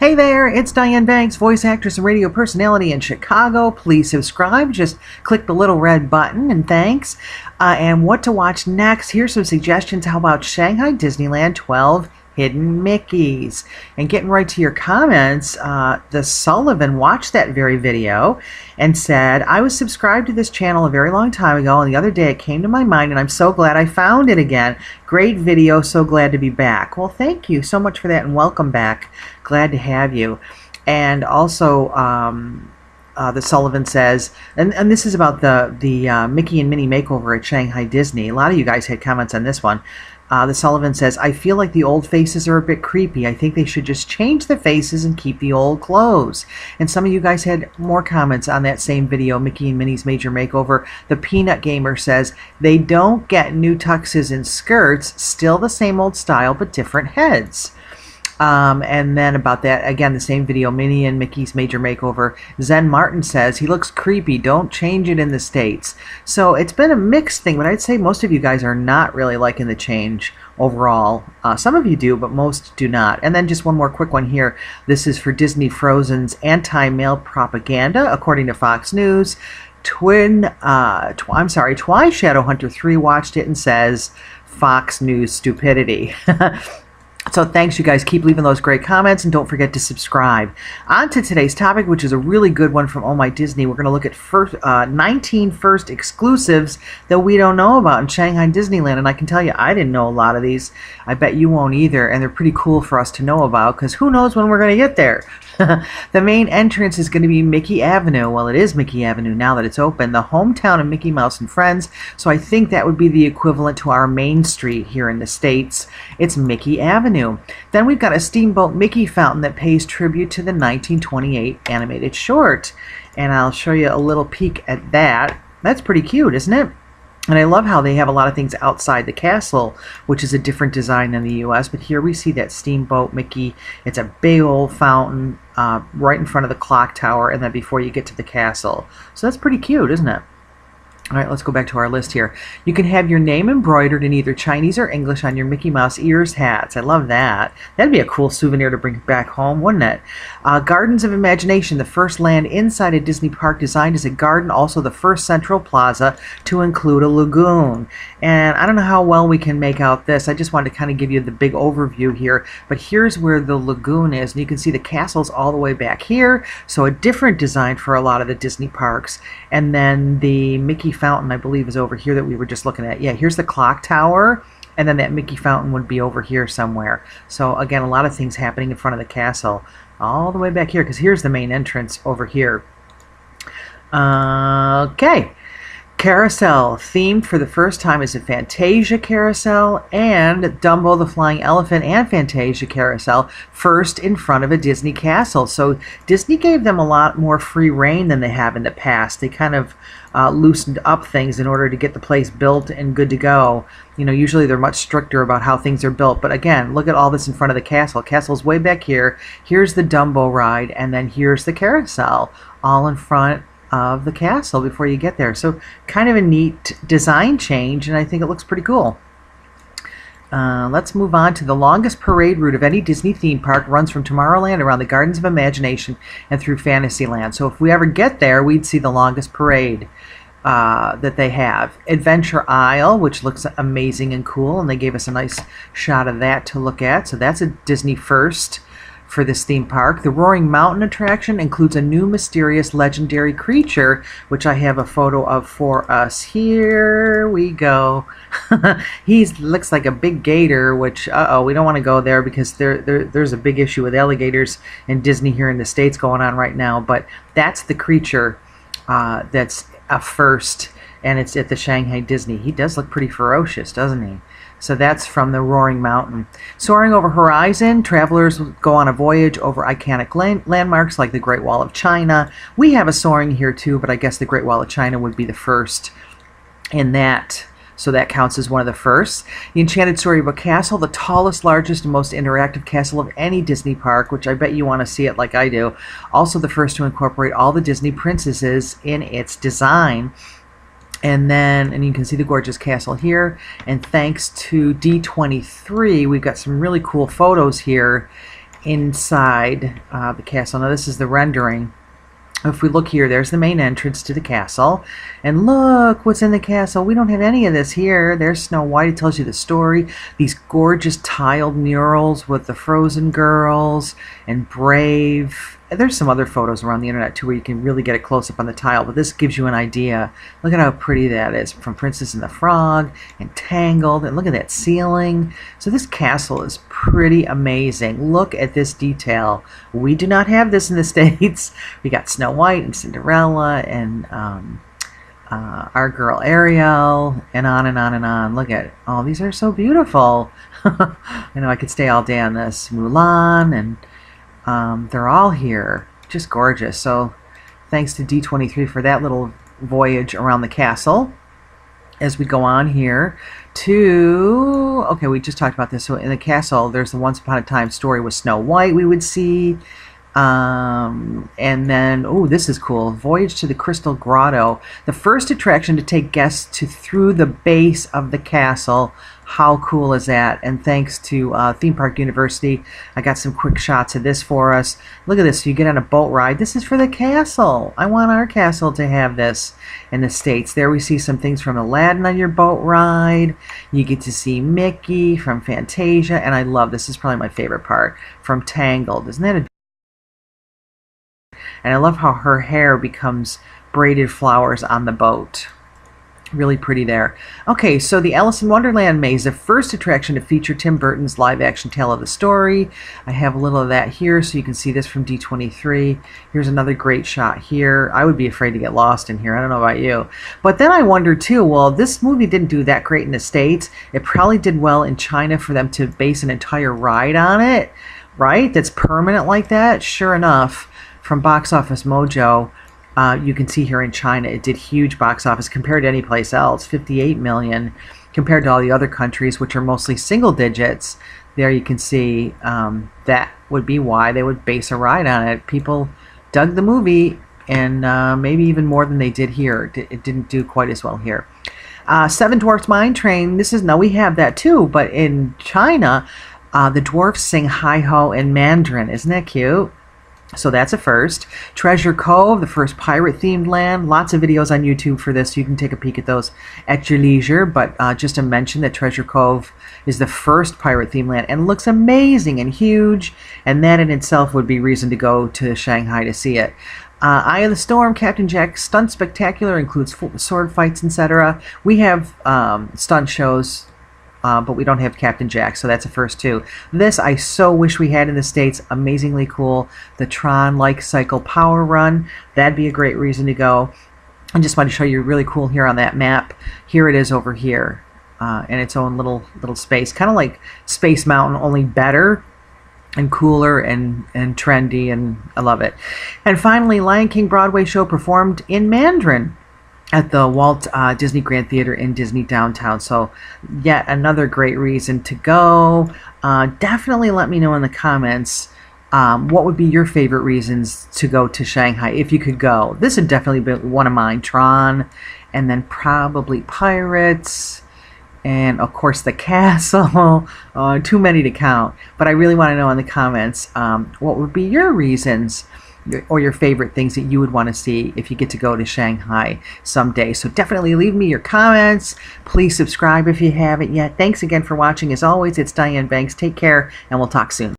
Hey there, it's Diane Banks, voice actress and radio personality in Chicago. Please subscribe. Just click the little red button, and thanks. And what to watch next? Here's some suggestions. How about Shanghai Disneyland 12 Hidden Mickeys? And getting right to your comments, the Sullivan watched that very video and said, I was subscribed to this channel a very long time ago, and the other day it came to my mind, and I'm so glad I found it again. Great video, so glad to be back. Well, thank you so much for that, and welcome back. Glad to have you. And also, the Sullivan says, and this is about the Mickey and Minnie makeover at Shanghai Disney. A lot of you guys had comments on this one. The Sullivan says, I feel like the old faces are a bit creepy. I think they should just change the faces and keep the old clothes. And some of you guys had more comments on that same video, Mickey and Minnie's Major Makeover. The Peanut Gamer says, they don't get new tuxes and skirts, still the same old style, but different heads. And then about that, again, the same video, Minnie and Mickey's Major Makeover. Zen Martin says, he looks creepy. Don't change it in the States. So it's been a mixed thing, but I'd say most of you guys are not really liking the change overall. Some of you do, but most do not. And then just one more quick one here. This is for Disney Frozen's anti-male propaganda, according to Fox News. Twi Shadowhunter 3 watched it and says, Fox News stupidity. So thanks, you guys. Keep leaving those great comments, and don't forget to subscribe. On to today's topic, which is a really good one from Oh My Disney. We're going to look at 19 first exclusives that we don't know about in Shanghai Disneyland. And I can tell you, I didn't know a lot of these. I bet you won't either. And they're pretty cool for us to know about, because who knows when we're going to get there. The main entrance is going to be Mickey Avenue. Well, it is Mickey Avenue now that it's open. The hometown of Mickey Mouse and Friends. So I think that would be the equivalent to our Main Street here in the States. It's Mickey Avenue. Then we've got a Steamboat Mickey fountain that pays tribute to the 1928 animated short. And I'll show you a little peek at that. That's pretty cute, isn't it? And I love how they have a lot of things outside the castle, which is a different design than the U.S. But here we see that Steamboat Mickey. It's a big old fountain right in front of the clock tower, and then before you get to the castle. So that's pretty cute, isn't it? All right, let's go back to our list here. You can have your name embroidered in either Chinese or English on your Mickey Mouse ears hats. I love that. That'd be a cool souvenir to bring back home, wouldn't it? Gardens of Imagination, the first land inside a Disney park designed as a garden, also the first central plaza to include a lagoon. And I don't know how well we can make out this. I just wanted to kind of give you the big overview here. But here's where the lagoon is. And you can see the castle's all the way back here. So a different design for a lot of the Disney parks. And then the Mickey fountain, I believe, is over here that we were just looking at. Yeah, here's the clock tower, and then that Mickey fountain would be over here somewhere. So again, a lot of things happening in front of the castle all the way back here, because here's the main entrance over here. Okay. Carousel, themed for the first time as a Fantasia Carousel, and Dumbo the Flying Elephant and Fantasia Carousel first in front of a Disney castle. So Disney gave them a lot more free reign than they have in the past. They kind of loosened up things in order to get the place built and good to go. You know, usually they're much stricter about how things are built. But again, look at all this in front of the castle. Castle's way back here. Here's the Dumbo ride, and then here's the carousel, all in front of the castle before you get there. So kind of a neat design change, and I think it looks pretty cool. Let's move on to the longest parade route of any Disney theme park. Runs from Tomorrowland around the Gardens of Imagination and through Fantasyland. So if we ever get there, we'd see the longest parade that they have. Adventure Isle, which looks amazing and cool, and they gave us a nice shot of that to look at. So that's a Disney first for this theme park. The Roaring Mountain attraction includes a new mysterious legendary creature, which I have a photo of for us. Here we go. He looks like a big gator, which, we don't want to go there because there's a big issue with alligators in Disney here in the States going on right now. But that's the creature that's a first, and it's at the Shanghai Disney. He does look pretty ferocious, doesn't he? So that's from the Roaring Mountain. Soaring over Horizon, travelers go on a voyage over iconic landmarks like the Great Wall of China. We have a soaring here too, but I guess the Great Wall of China would be the first in that. So that counts as one of the first. The Enchanted Storybook Castle, the tallest, largest, and most interactive castle of any Disney park, which I bet you want to see it like I do. Also the first to incorporate all the Disney princesses in its design. And you can see the gorgeous castle here. And thanks to D23, we've got some really cool photos here. inside the castle. Now this is the rendering. If we look here, there's the main entrance to the castle. And look what's in the castle. We don't have any of this here. There's Snow White. It tells you the story. These gorgeous tiled murals with the Frozen girls and Brave. There's some other photos around the internet too where you can really get a close-up on the tile, but this gives you an idea. Look at how pretty that is, from Princess and the Frog and Tangled, and look at that ceiling. So this castle is pretty amazing. Look at this detail. We do not have this in the States. We got Snow White and Cinderella and our girl Ariel, and on and on and on. Look at, oh, these are so beautiful. I know I could stay all day on this. Mulan, and they're all here. Just gorgeous. So thanks to D23 for that little voyage around the castle. As we go on here to, okay, we just talked about this. So in the castle, there's the Once Upon a Time story with Snow White we would see. And then, oh, this is cool. Voyage to the Crystal Grotto. The first attraction to take guests through the base of the castle. How cool is that? And thanks to Theme Park University, I got some quick shots of this for us. Look at this. You get on a boat ride. This is for the castle. I want our castle to have this in the States. There we see some things from Aladdin on your boat ride. You get to see Mickey from Fantasia. And I love this. This is probably my favorite part. From Tangled. Isn't that a... And I love how her hair becomes braided flowers on the boat. Really pretty there. Okay, so the Alice in Wonderland maze, the first attraction to feature Tim Burton's live-action tale of the story. I have a little of that here, so you can see this from D23. Here's another great shot here. I would be afraid to get lost in here. I don't know about you. But then I wonder, too, well, this movie didn't do that great in the States. It probably did well in China for them to base an entire ride on it, right? That's permanent like that. Sure enough, from Box Office Mojo, you can see here in China it did huge box office compared to any place else, 58 million, compared to all the other countries, which are mostly single digits. There you can see that would be why they would base a ride on it. People dug the movie, and maybe even more than they did here. It didn't do quite as well here. Seven Dwarfs Mine Train, this is, no, we have that too, but in China, the dwarfs sing Hi-Ho in Mandarin. Isn't that cute? So that's a first. Treasure Cove, the first pirate-themed land. Lots of videos on YouTube for this. You can take a peek at those at your leisure. But just to mention that Treasure Cove is the first pirate-themed land and looks amazing and huge. And that in itself would be reason to go to Shanghai to see it. Eye of the Storm, Captain Jack's Stunt Spectacular includes sword fights, etc. We have stunt shows, but we don't have Captain Jack, so that's a first too. This I so wish we had in the States. Amazingly cool. The Tron like cycle power run. That'd be a great reason to go. I just want to show you really cool here on that map. Here it is over here, in its own little space, kind of like Space Mountain, only better and cooler and trendy, and I love it. And finally, Lion King Broadway show performed in Mandarin at the Walt Disney Grand Theater in Disney Downtown. So yet another great reason to go. Definitely let me know in the comments what would be your favorite reasons to go to Shanghai if you could go. This would definitely be one of mine. Tron, and then probably Pirates, and of course the castle. Too many to count. But I really want to know in the comments what would be your reasons or your favorite things that you would want to see if you get to go to Shanghai someday. So definitely leave me your comments. Please subscribe if you haven't yet. Thanks again for watching. As always, it's Diane Banks. Take care, and we'll talk soon.